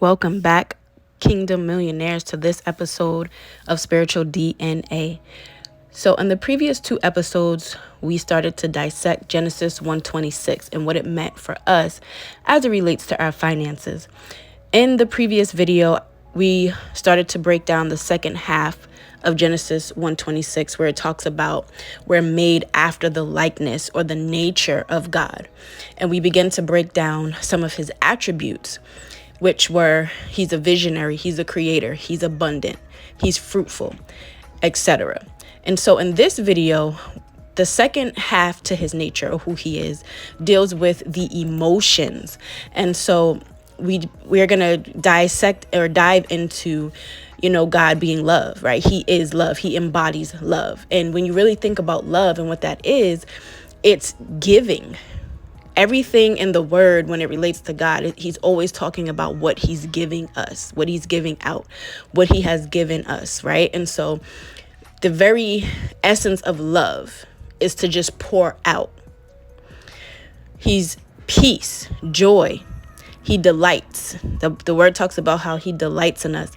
Welcome back, Kingdom Millionaires, to this episode of Spiritual DNA. So in the previous two episodes, we started to dissect Genesis 1:26 and what it meant for us as it relates to our finances. In the previous video, we started to break down the second half of Genesis 1:26, where it talks about we're made after the likeness or the nature of God. And we begin to break down some of his attributes, which were he's a visionary, he's a creator, he's abundant, he's fruitful, etc. And so in this video, the second half to his nature, or who he is, deals with the emotions. And so we're going to dissect or dive into, God being love, right? He is love. He embodies love. And when you really think about love and what that is, it's giving. Everything in the word, when it relates to God, he's always talking about what he's giving us, what he's giving out, what he has given us, right? And so the very essence of love is to just pour out. He's peace, joy. He delights. The word talks about how he delights in us,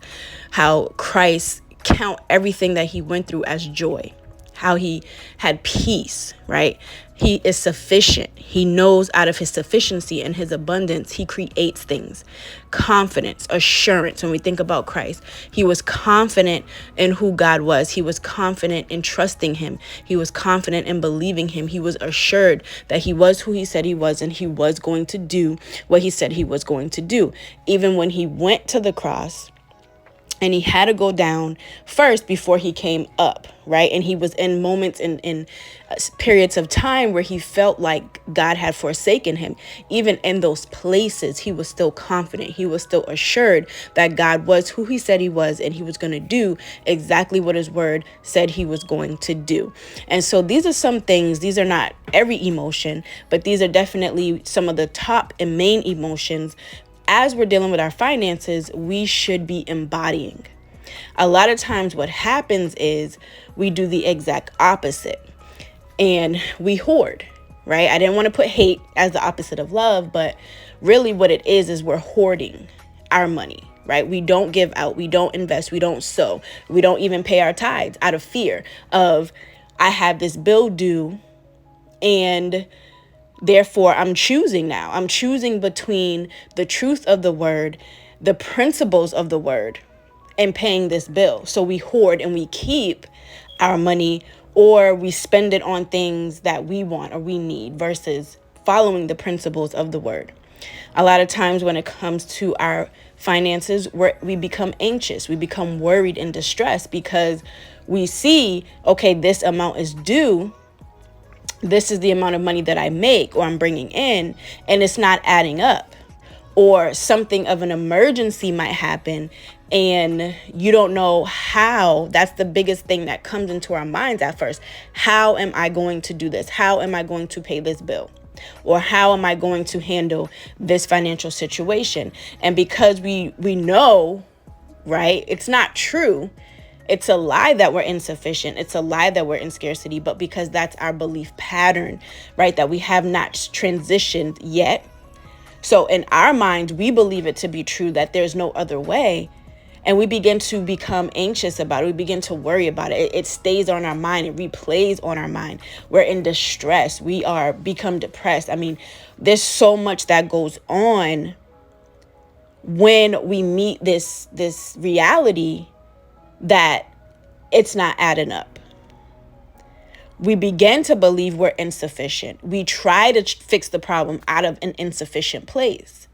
how Christ count everything that he went through as joy, how he had peace, right? He is sufficient. He knows out of his sufficiency and his abundance, he creates things. Confidence, assurance. When we think about Christ, he was confident in who God was. He was confident in trusting him. He was confident in believing him. He was assured that he was who he said he was, and he was going to do what he said he was going to do. Even when he went to the cross, and he had to go down first before he came up, right? And he was in moments in periods of time where he felt like God had forsaken him. Even in those places, he was still confident. He was still assured that God was who he said he was, and he was going to do exactly what his word said he was going to do. And so these are some things. These are not every emotion, but these are definitely some of the top and main emotions. As we're dealing with our finances, we should be embodying. A lot of times what happens is we do the exact opposite and we hoard, right? I didn't want to put hate as the opposite of love, but really what it is we're hoarding our money, right? We don't give out, we don't invest, we don't sow, we don't even pay our tithes out of fear of, I have this bill due, and therefore, I'm choosing now. I'm choosing between the truth of the word, the principles of the word, and paying this bill. So we hoard and we keep our money, or we spend it on things that we want or we need versus following the principles of the word. A lot of times when it comes to our finances, we become anxious. We become worried and distressed because we see, okay, this amount is due. This is the amount of money that I make or I'm bringing in, and it's not adding up. Or something of an emergency might happen and you don't know how. That's the biggest thing that comes into our minds at first. How am I going to do this? How am I going to pay this bill? Or how am I going to handle this financial situation? And because we know, right, it's not true. It's a lie that we're insufficient. It's a lie that we're in scarcity, but because that's our belief pattern, right, that we have not transitioned yet. So in our mind, we believe it to be true that there's no other way. And we begin to become anxious about it. We begin to worry about it. It stays on our mind. It replays on our mind. We're in distress. We are become depressed. I mean, there's so much that goes on when we meet this reality that it's not adding up. We begin to believe we're insufficient. We try to fix the problem out of an insufficient place,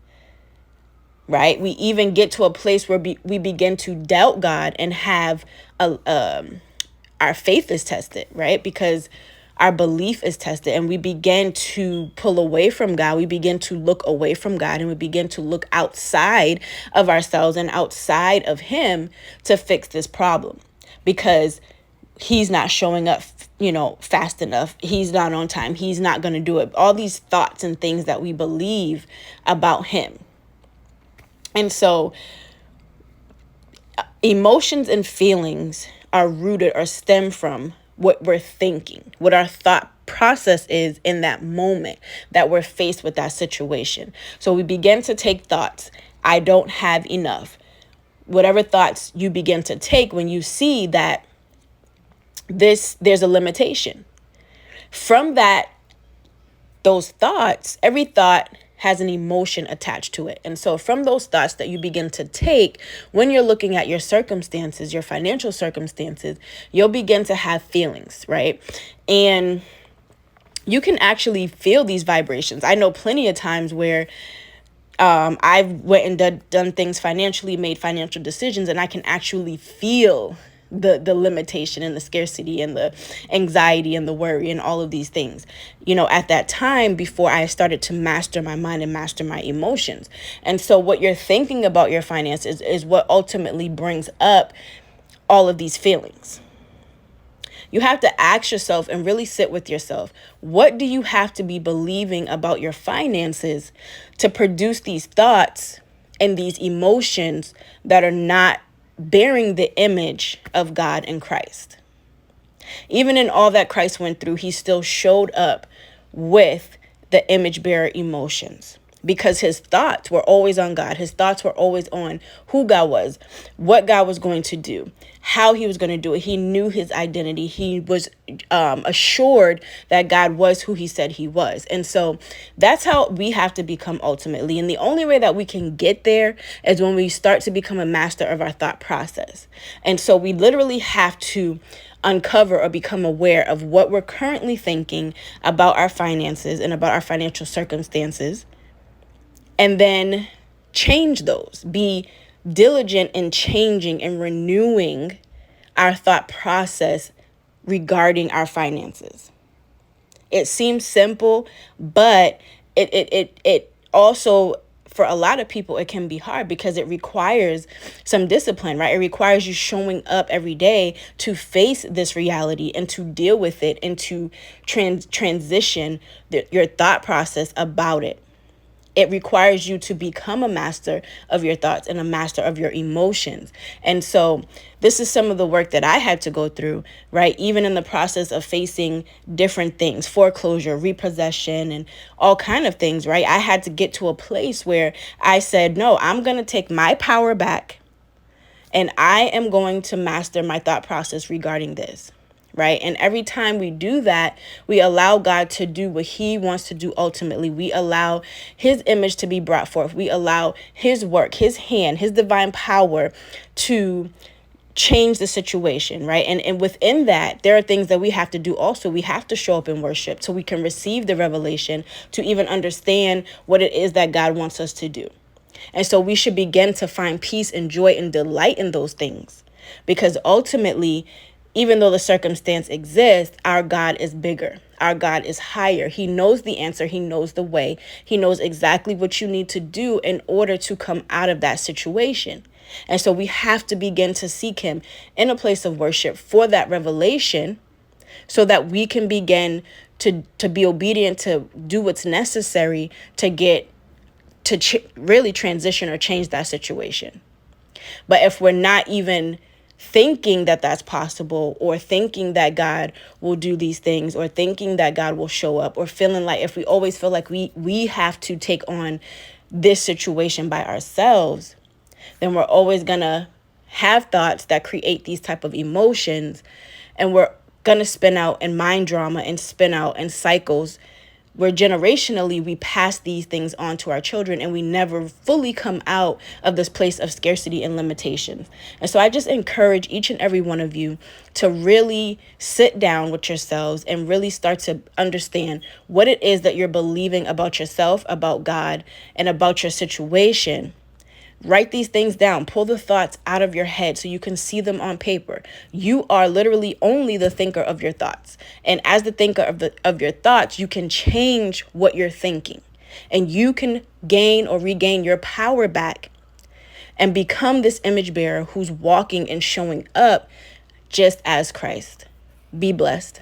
right? We even get to a place where we begin to doubt God and have our faith is tested, right? Because our belief is tested and we begin to pull away from God. We begin to look away from God and we begin to look outside of ourselves and outside of him to fix this problem because he's not showing up, fast enough. He's not on time. He's not going to do it. All these thoughts and things that we believe about him. And so emotions and feelings are rooted or stem from what we're thinking, what our thought process is in that moment that we're faced with that situation. So we begin to take thoughts I don't have enough. Whatever thoughts you begin to take when you see that there's a limitation. From those thoughts, every thought has an emotion attached to it. And so from those thoughts that you begin to take, when you're looking at your circumstances, your financial circumstances, you'll begin to have feelings, right? And you can actually feel these vibrations. I know plenty of times where I've went and done things financially, made financial decisions, and I can actually feel the limitation and the scarcity and the anxiety and the worry and all of these things, at that time before I started to master my mind and master my emotions. And so what you're thinking about your finances is what ultimately brings up all of these feelings. You have to ask yourself and really sit with yourself. What do you have to be believing about your finances to produce these thoughts and these emotions that are not bearing the image of God and Christ? Even in all that Christ went through, he still showed up with the image bearer emotions, because his thoughts were always on God. His thoughts were always on who God was, what God was going to do, how he was going to do it. He knew his identity. He was assured that God was who he said he was. And so that's how we have to become ultimately. And the only way that we can get there is when we start to become a master of our thought process. And so we literally have to uncover or become aware of what we're currently thinking about our finances and about our financial circumstances, and then change those. Be diligent in changing and renewing our thought process regarding our finances. It seems simple, but it also, for a lot of people, it can be hard because it requires some discipline, right? It requires you showing up every day to face this reality and to deal with it and to transition your thought process about it. It requires you to become a master of your thoughts and a master of your emotions. And so this is some of the work that I had to go through, right? Even in the process of facing different things, foreclosure, repossession, and all kind of things, right? I had to get to a place where I said, no, I'm going to take my power back and I am going to master my thought process regarding this. Right. And every time we do that, we allow God to do what he wants to do ultimately. We allow his image to be brought forth. We allow his work, his hand, his divine power to change the situation. Right. And within that, there are things that we have to do also. We have to show up in worship so we can receive the revelation to even understand what it is that God wants us to do. And so we should begin to find peace and joy and delight in those things, because ultimately, even though the circumstance exists, our God is bigger. Our God is higher. He knows the answer. He knows the way. He knows exactly what you need to do in order to come out of that situation. And so we have to begin to seek him in a place of worship for that revelation so that we can begin to be obedient, to do what's necessary to get to really transition or change that situation. But if we're not even thinking that that's possible, or thinking that God will do these things, or thinking that God will show up, or feeling like, if we always feel like we have to take on this situation by ourselves, then we're always gonna have thoughts that create these type of emotions, and we're gonna spin out in mind drama and spin out in cycles where generationally we pass these things on to our children, and we never fully come out of this place of scarcity and limitations. And so I just encourage each and every one of you to really sit down with yourselves and really start to understand what it is that you're believing about yourself, about God, and about your situation. Write these things down. Pull the thoughts out of your head so you can see them on paper. You are literally only the thinker of your thoughts. And as the thinker of your thoughts, you can change what you're thinking. And you can gain or regain your power back and become this image bearer who's walking and showing up just as Christ. Be blessed.